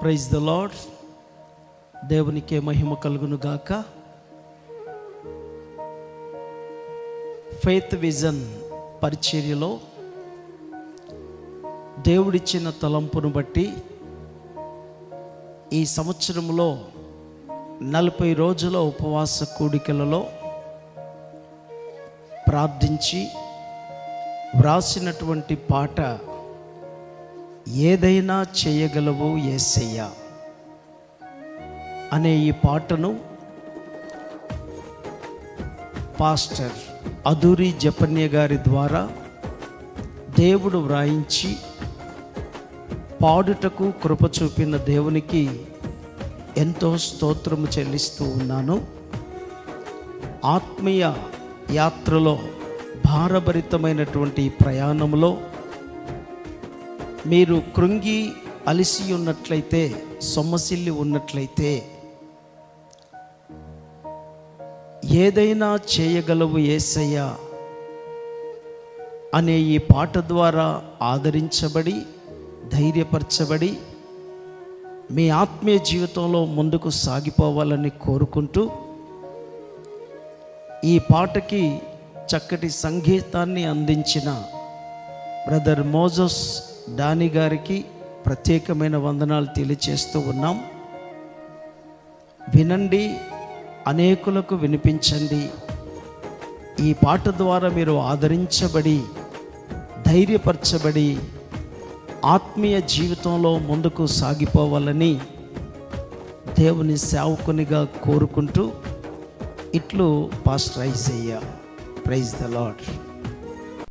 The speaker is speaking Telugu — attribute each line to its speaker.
Speaker 1: Praise the lord. దేవునికే మహిమ కలుగును గాక. ఫెయిత్ విజన్ పరిచర్యలో దేవుడిచ్చిన తలంపును బట్టి ఈ సంవత్సరంలో 40 రోజుల ఉపవాస కూడికలలో ప్రార్థించి వ్రాసినటువంటి పాట ఏదైనా చేయగలవు యేసయ్యా అనే ఈ పాటను పాస్టర్ అదూరి జపన్య గారి ద్వారా దేవుడు వ్రాయించి పాడుటకు కృప చూపిన దేవునికి ఎంతో స్తోత్రము చెల్లిస్తూ ఉన్నాను. ఆత్మీయ యాత్రలో భారభరితమైనటువంటి ప్రయాణంలో మీరు కృంగి అలిసి ఉన్నట్లయితే, సొమ్మసిల్లి ఉన్నట్లయితే, ఏదైనా చేయగలవు యేసయ్యా అనే ఈ పాట ద్వారా ఆదరించబడి ధైర్యపరచబడి మీ ఆత్మీయ జీవితంలో ముందుకు సాగిపోవాలని కోరుకుంటూ ఈ పాటకి చక్కటి సంగీతాన్ని అందించిన బ్రదర్ మోజస్ డానీ గారికి ప్రత్యేకమైన వందనాలు తెలియచేస్తూ ఉన్నాం. వినండి, అనేకులకు వినిపించండి. ఈ పాట ద్వారా మీరు ఆదరించబడి ధైర్యపరచబడి ఆత్మీయ జీవితంలో ముందుకు సాగిపోవాలని దేవుని సేవకునిగా కోరుకుంటూ ఇట్లు pastor Aijayya. Praise the lord.